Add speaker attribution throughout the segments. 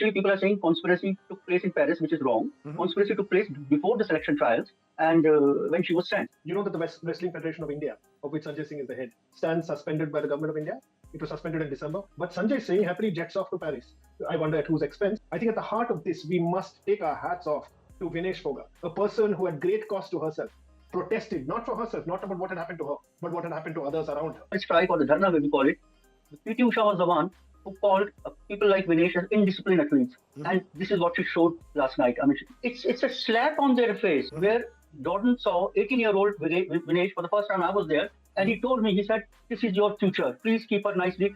Speaker 1: Actually, people are saying conspiracy took place in Paris, which is wrong. Conspiracy took place before the selection trials and when she was sent.
Speaker 2: You know that the Wrestling Federation of India, of which Sanjay Singh is the head, stands suspended by the government of India. It was suspended in December. But Sanjay Singh happily jets off to Paris. I wonder at whose expense. I think at the heart of this, we must take our hats off to Vinesh Phogat, a person who at great cost to herself protested, not for herself, not about what had happened to her, but what had happened to others around her.
Speaker 1: The strike or the dharna, we call it. PT Usha was the one who called people like Vinesh as indisciplined athletes. And this is what she showed last night. I mean, it's a slap on their face where Jordan saw 18-year-old Vinesh for the first time. I was there. And he told me, he said, this is your future. Please keep her nicely.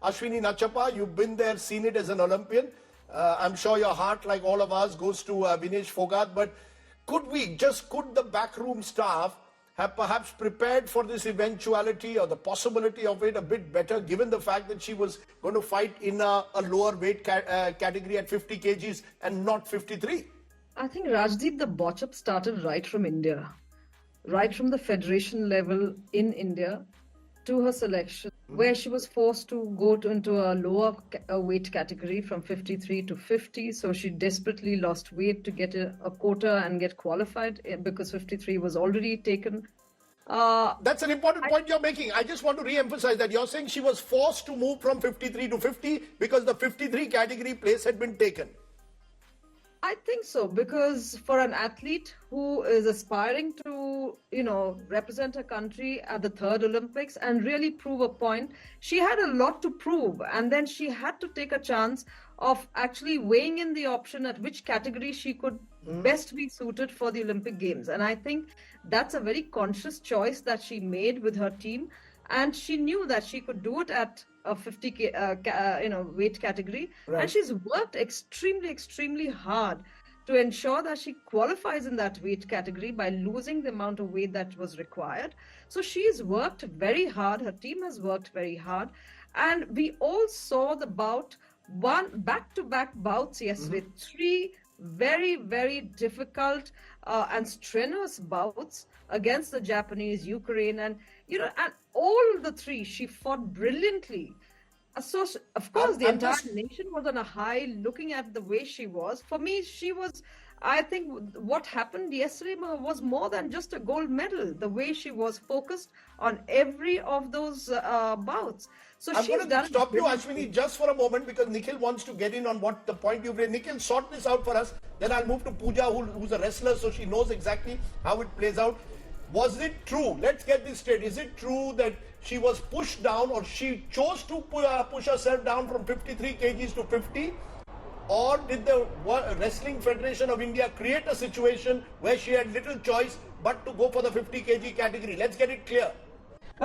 Speaker 3: Ashwini Nachappa, you've been there, seen it as an Olympian. I'm sure your heart, like all of us, goes to Vinesh Phogat. But could the backroom staff have perhaps prepared for this eventuality or the possibility of it a bit better, given the fact that she was going to fight in a lower weight category at 50 kgs and not 53?
Speaker 4: I think, Rajdeep, the botch-up started right from India, right from the federation level in India to her selection, where she was forced to go into a lower weight category from 53 to 50. So she desperately lost weight to get a quota and get qualified because 53 was already taken.
Speaker 3: That's an important point you're making. I just want to re-emphasize that you're saying she was forced to move from 53 to 50 because the 53 category place had been taken.
Speaker 4: I think so, because for an athlete who is aspiring to, represent her country at the third Olympics and really prove a point, she had a lot to prove. And then she had to take a chance of actually weighing in the option at which category she could best be suited for the Olympic Games. And I think that's a very conscious choice that she made with her team. And she knew that she could do it at a 50 weight category. Right. And she's worked extremely hard to ensure that she qualifies in that weight category by losing the amount of weight that was required. So she's worked very hard. Her team has worked very hard. And we all saw the back-to-back bouts yesterday. 3 very, very difficult and strenuous bouts against the Japanese, Ukraine, and all the 3 she fought brilliantly. So of course the entire nation was on a high looking at the way she was. For me, I think what happened yesterday was more than just a gold medal. The way she was focused on every of those bouts. So
Speaker 3: I'm going to stop you, Ashwini, just for a moment, because Nikhil wants to get in on what the point you've raised. Nikhil, sort this out for us. Then I'll move to Pooja, who's a wrestler, so she knows exactly how it plays out. Was it true? Let's get this straight. Is it true that she was pushed down, or she chose to push herself down from 53 kgs to 50? Or did the Wrestling Federation of India create a situation where she had little choice but to go for the 50 kg category? Let's get it clear.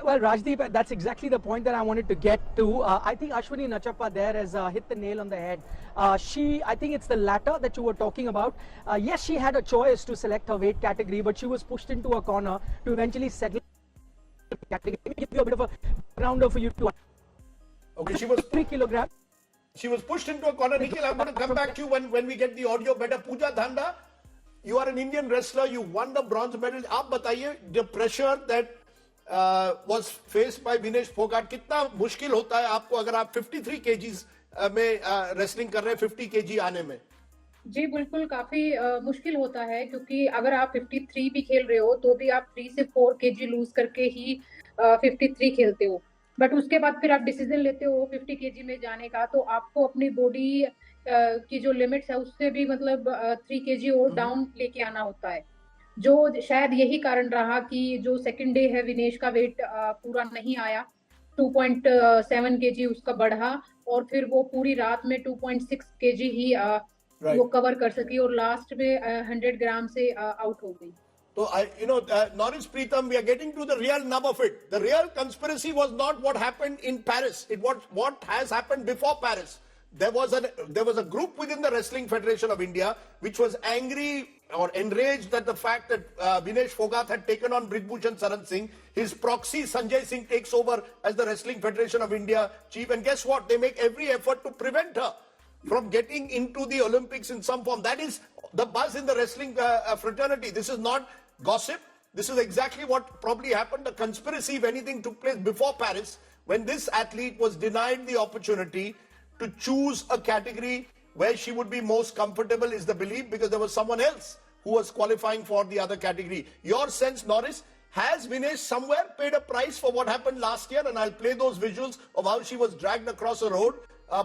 Speaker 5: Well, Rajdeep, that's exactly the point that I wanted to get to. I think Ashwini Nachappa there has hit the nail on the head. I think it's the latter that you were talking about. Yes, she had a choice to select her weight category, but she was pushed into a corner to eventually settle the category. Let me give you a bit of a grounder for you to.
Speaker 3: Okay, she was
Speaker 5: 3 kilograms.
Speaker 3: She was pushed into a corner. Nikhil, I'm going to come back to you when we get the audio better. Pooja Dhanda, you are an Indian wrestler. You won the bronze medal. आप बताइए, the pressure that was faced by Vinesh Phogat, कितना मुश्किल होता है आपको अगर आप 53 kgs में wrestling कर रहे हैं 50 kg आने में?
Speaker 6: जी बिल्कुल, काफी मुश्किल होता है, क्योंकि अगर आप 53 भी खेल रहे हो तो भी आप 3 से 4 kg लूज करके ही 53 खेलते हो. बट उसके बाद फिर आप डिसीजन लेते हो 50 kg में जाने का, तो आपको अपनी बॉडी की जो लिमिट्स है उससे भी मतलब 3 kg और डाउन लेके आना होता है, जो शायद यही कारण रहा कि जो सेकंड डे है विनेश का वेट पूरा नहीं आया. 2.7 kg उसका बढ़ा और फिर वो पूरी रात में 2.6 kg ही वो कवर कर सकी और लास्ट में 100 ग्राम से आउट हो गई.
Speaker 3: So, Norris Preetham, we are getting to the real nub of it. The real conspiracy was not what happened in Paris. It was what has happened before Paris. There was a group within the Wrestling Federation of India which was angry or enraged at the fact that Vinesh Phogat had taken on Brijbhushan Saran Singh. His proxy Sanjay Singh takes over as the Wrestling Federation of India chief, and guess what? They make every effort to prevent her from getting into the Olympics in some form. That is the buzz in the wrestling fraternity. This is not gossip. This is exactly what probably happened. A conspiracy, if anything, took place before Paris, when this athlete was denied the opportunity to choose a category where she would be most comfortable, is the belief, because there was someone else who was qualifying for the other category. Your sense, Norris, has Vinesh somewhere paid a price for what happened last year? And I'll play those visuals of how she was dragged across a road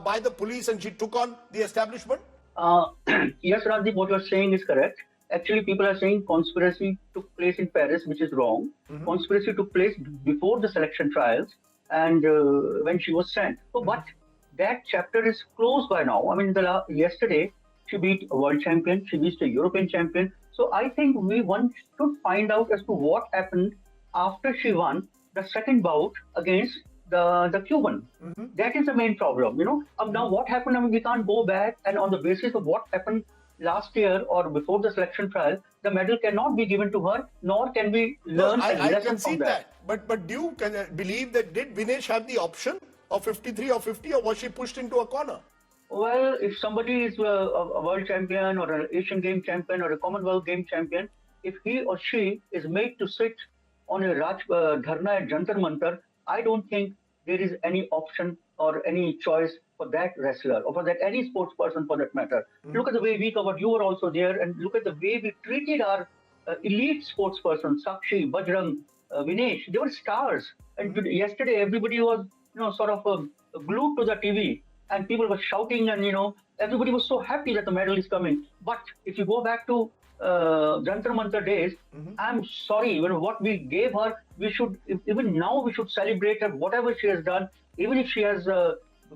Speaker 3: by the police and she took on the establishment.
Speaker 1: Yes, Rajdeep, what you're saying is correct. Actually, people are saying conspiracy took place in Paris, which is wrong. Conspiracy took place before the selection trials and when she was sent. So, but that chapter is closed by now. I mean, yesterday she beat a world champion, she beat a European champion. So I think one should find out as to what happened after she won the second bout against the Cuban. That is the main problem, you know. Now what happened? I mean, we can't go back and on the basis of what happened last year or before the selection trial, the medal cannot be given to her, nor can we learn a
Speaker 3: I
Speaker 1: lesson
Speaker 3: can
Speaker 1: from
Speaker 3: see
Speaker 1: that.
Speaker 3: But do you believe that did Vinesh have the option of 53 or 50, or was she pushed into a corner?
Speaker 1: Well, if somebody is a world champion or an Asian game champion or a Commonwealth game champion, if he or she is made to sit on a dharna at Jantar Mantar, I don't think there is any option or any choice for that wrestler or for that any sports person for that matter. Look at the way we covered, you were also there, and look at the way we treated our elite sports persons, Sakshi, Bajrang, Vinesh. They were stars. And yesterday everybody was, you know, sort of glued to the TV. And people were shouting, and you know, everybody was so happy that the medal is coming. But if you go back to Jantar Mantar days, I'm sorry, you know, what we gave her, we should even now we should celebrate her, whatever she has done. Even if she has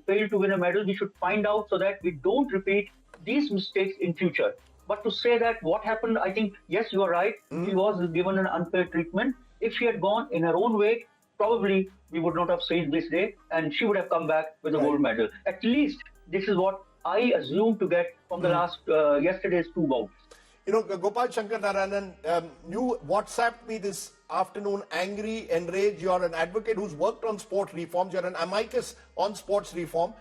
Speaker 1: failed to win a medal, we should find out so that we don't repeat these mistakes in future. But to say that what happened, I think yes, you are right. She was given an unfair treatment. If she had gone in her own way, probably we would not have seen this day and she would have come back with a gold medal. At least this is what I assume to get from the last yesterday's two bouts.
Speaker 3: You know, Gopal Shankar Narayanan, you WhatsApped me this afternoon, angry, enraged. You're an advocate who's worked on sport reforms. You're an amicus on sports reform.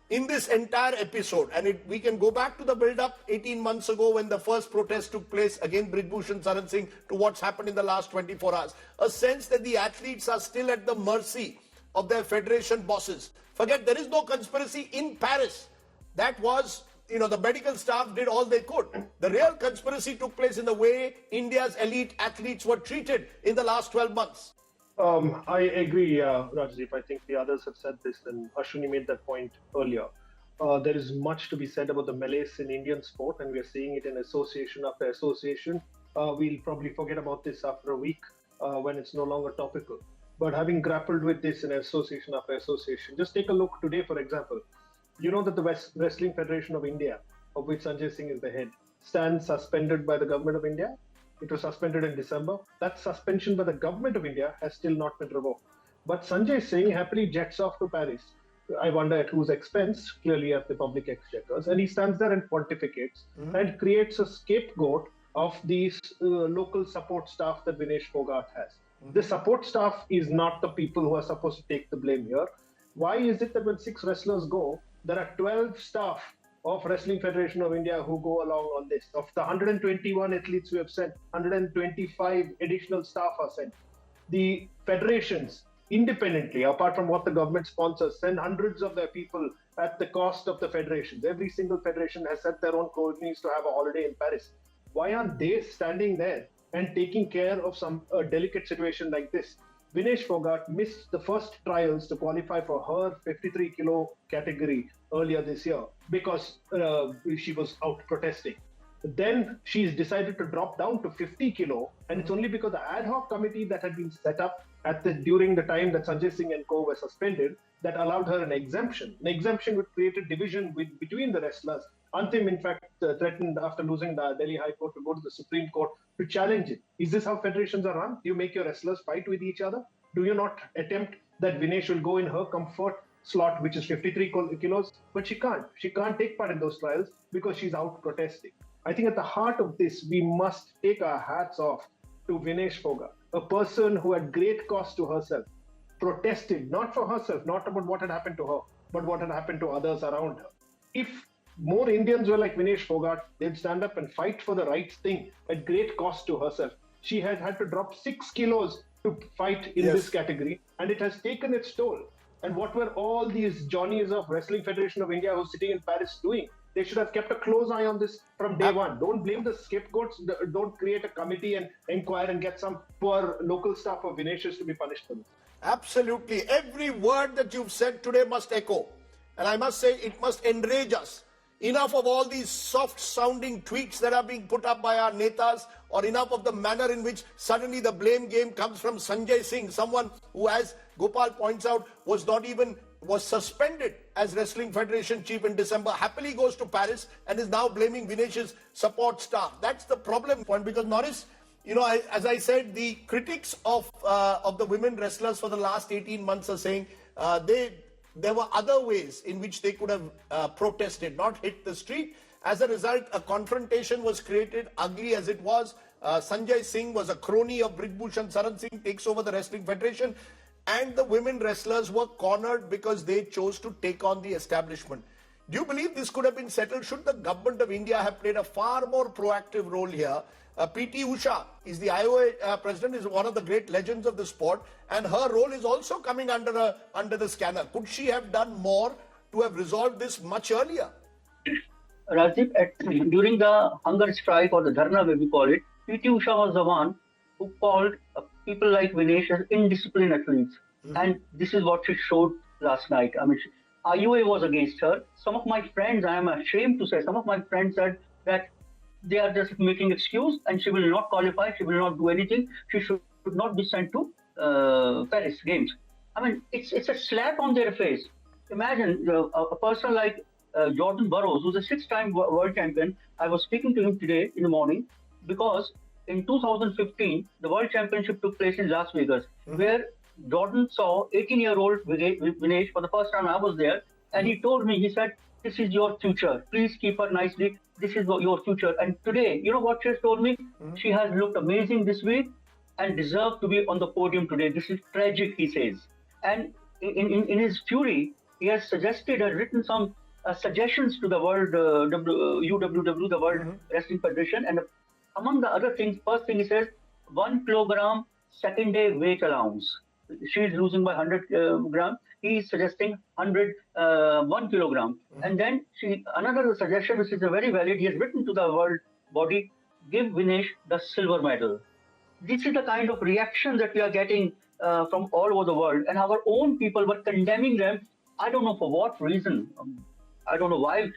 Speaker 3: In this entire episode, and we can go back to the build-up 18 months ago when the first protest took place against Brijbhushan Saran Singh to what's happened in the last 24 hours. A sense that the athletes are still at the mercy of their federation bosses. Forget, there is no conspiracy in Paris. That was, you know, the medical staff did all they could. The real conspiracy took place in the way India's elite athletes were treated in the last 12 months.
Speaker 2: I agree, Rajdeep. I think the others have said this, and Ashwini made that point earlier. There is much to be said about the malaise in Indian sport, and we are seeing it in association after association. We'll probably forget about this after a week when it's no longer topical. But having grappled with this in association after association, just take a look today, for example. You know that the Wrestling Federation of India, of which Sanjay Singh is the head, stands suspended by the government of India. It was suspended in December. That suspension by the government of India has still not been revoked. But Sanjay Singh happily jets off to Paris. I wonder at whose expense, clearly at the public exchequers. And he stands there and pontificates and creates a scapegoat of these local support staff that Vinesh Phogat has. The support staff is not the people who are supposed to take the blame here. Why is it that when 6 wrestlers go, there are 12 staff of Wrestling Federation of India who go along on this? Of the 121 athletes we have sent, 125 additional staff are sent. The federations, independently, apart from what the government sponsors, send hundreds of their people at the cost of the federations. Every single federation has set their own companies to have a holiday in Paris. Why aren't they standing there and taking care of some delicate situation like this? Vinesh Phogat missed the first trials to qualify for her 53 kilo category earlier this year because she was out protesting. Then she's decided to drop down to 50 kilo, and it's only because the ad hoc committee that had been set up during the time that Sanjay Singh and co were suspended that allowed her an exemption. An exemption would create a division between the wrestlers. Antim, in fact, threatened after losing the Delhi High Court to go to the Supreme Court to challenge it. Is this how federations are run? Do you make your wrestlers fight with each other? Do you not attempt that Vinesh will go in her comfort slot, which is 53 kilos? But she can't. She can't take part in those trials because she's out protesting. I think at the heart of this, we must take our hats off to Vinesh Phogat, a person who at great cost to herself protested, not for herself, not about what had happened to her, but what had happened to others around her. If more Indians were like Vinesh Phogat, they'd stand up and fight for the right thing at great cost to herself. she had had to drop 6 kilos to fight in this category, and it has taken its toll. And what were all these Johnnies of Wrestling Federation of India who's sitting in Paris doing? They should have kept a close eye on this from day one. Don't blame the scapegoats. Don't create a committee and inquire and get some poor local staff of Vinesh's to be punished for this.
Speaker 3: Absolutely. Every word that you've said today must echo. And I must say, it must enrage us. Enough of all these soft-sounding tweets that are being put up by our netas, or enough of the manner in which suddenly the blame game comes from Sanjay Singh, someone who, as Gopal points out, was suspended as Wrestling Federation chief in December, happily goes to Paris and is now blaming Vinesh's support staff. That's the problem point, because Norris, you know, as I said, the critics of the women wrestlers for the last 18 months are saying there were other ways in which they could have protested, not hit the street. As a result, a confrontation was created, ugly as it was. Sanjay Singh was a crony of Brij Bhushan Saran Singh, takes over the Wrestling Federation, and the women wrestlers were cornered because they chose to take on the establishment. Do you believe this could have been settled? Should the government of India have played a far more proactive role here? PT Usha is the IOA president, is one of the great legends of the sport, and her role is also coming under the scanner. Could she have done more to have resolved this much earlier?
Speaker 1: Rajdeep, during the hunger strike, or the dharna, we call it, PT Usha was the one who called people like Vinesh as indisciplined athletes. And this is what she showed last night. I mean, IOA was against her. Some of my friends, I am ashamed to say, some of my friends said that they are just making excuse and she will not qualify, she will not do anything, she should not be sent to Paris Games. I mean, it's a slap on their face. Imagine a person like Jordan Burroughs, who's a 6-time world champion. I was speaking to him today in the morning because in 2015, the World Championship took place in Las Vegas, where Jordan saw 18-year-old Vinesh for the first time. I was there, and he told me, he said, "This is your future. Please keep her nicely. This is your future." And today, you know what she has told me? She has looked amazing this week and deserved to be on the podium today. This is tragic, he says. And in his fury, he has written some suggestions to the World UWW, the World Wrestling Federation. And among the other things, first thing he says, 1 kilogram second day weight allowance. She is losing by 100 grams. He is suggesting 1 kilogram. And then another suggestion, which is very valid, he has written to the world body, give Vinesh the silver medal. This is the kind of reaction that we are getting from all over the world. And our own people were condemning them. I don't know for what reason. I don't know why.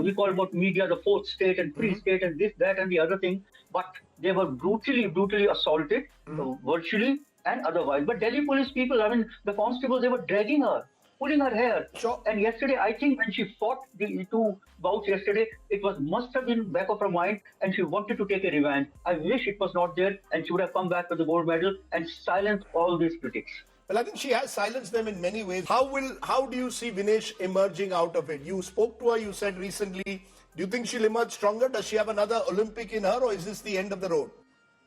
Speaker 1: We call about media the fourth state and free state and this, that, and the other thing. But they were brutally assaulted, virtually and otherwise. But Delhi police people, I mean, the constables, they were dragging her, pulling her hair.
Speaker 3: Sure.
Speaker 1: And yesterday, I think when she fought the 2 bouts yesterday, it must have been back of her mind, and she wanted to take a revenge. I wish it was not there, and she would have come back with the gold medal and silenced all these critics.
Speaker 3: Well, I think she has silenced them in many ways. How do you see Vinesh emerging out of it? You spoke to her, you said recently. Do you think she'll emerge stronger? Does she have another Olympic in her, or is this the end of the road?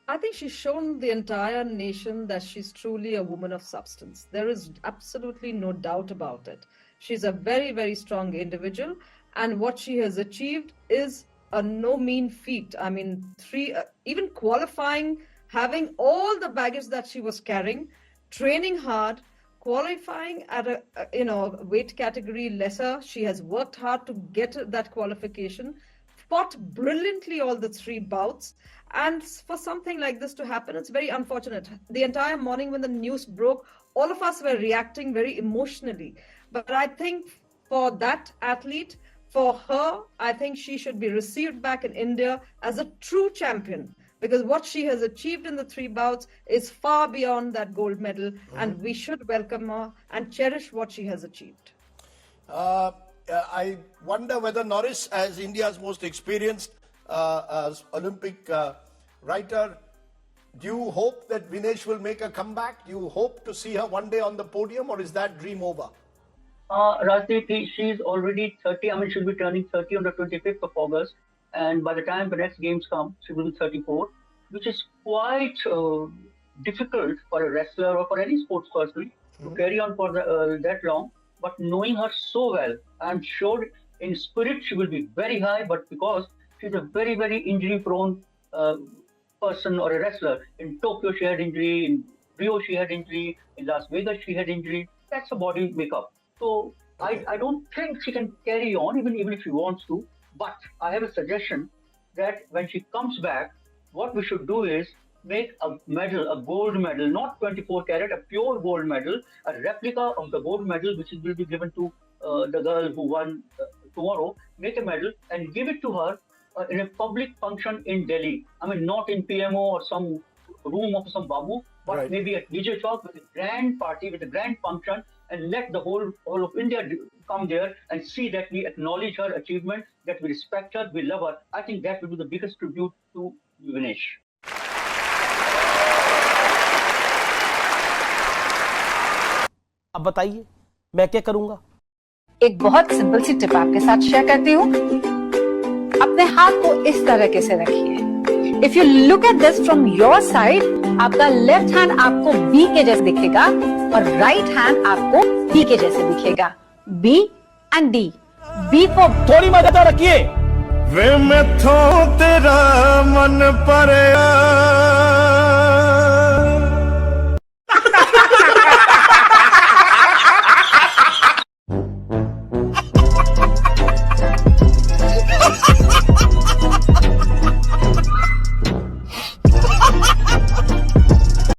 Speaker 4: I think she's shown the entire nation that she's truly a woman of substance. There is absolutely no doubt about it. She's a very, very strong individual, and what she has achieved is a no mean feat. I mean, even qualifying, having all the baggage that she was carrying, training hard, qualifying at a weight category lesser. She has worked hard to get that qualification, fought brilliantly all the 3 bouts. And for something like this to happen, it's very unfortunate. The entire morning when the news broke, all of us were reacting very emotionally. But I think for that athlete, for her, I think she should be received back in India as a true champion, because what she has achieved in the 3 bouts is far beyond that gold medal, and we should welcome her and cherish what she has achieved.
Speaker 3: I wonder whether Norris, as India's most experienced Olympic writer, do you hope that Vinesh will make a comeback? Do you hope to see her one day on the podium, or is that dream over?
Speaker 1: Rajdeep, she's already 30. I mean, she'll be turning 30 on the 25th of August. And by the time the next games come, she will be 34, which is quite difficult for a wrestler or for any sports person to carry on for that long. But knowing her so well, I'm sure in spirit she will be very high, but because she's a very, very injury-prone person or a wrestler. In Tokyo, she had injury. In Rio, she had injury. In Las Vegas, she had injury. That's a body makeup. So I don't think she can carry on, even if she wants to. But I have a suggestion that when she comes back, what we should do is make a medal, a gold medal, not 24 karat, a pure gold medal, a replica of the gold medal, which will be given to the girl who won tomorrow. Make a medal and give it to her in a public function in Delhi. I mean, not in PMO or some room of some babu, but
Speaker 3: Right.
Speaker 1: maybe at DJ Chowk with a grand party, with a grand function, and let the whole of India come there and see that we acknowledge her achievement, that we respect her, we love her. I think that will be the biggest tribute to Vinesh.
Speaker 7: अब बताइए मैं क्या करूंगा?
Speaker 8: एक बहुत simple सी tip आपके साथ share करती हूँ। अपने हाथ को इस तरीके से रखिए। If you look at this from your side, आपका लेफ्ट हैंड आपको बी के जैसे दिखेगा और राइट हैंड आपको डी के जैसे दिखेगा। B and D. B for
Speaker 7: थोड़ी मदद रखिए।
Speaker 3: वे मैं थो तेरा मन पर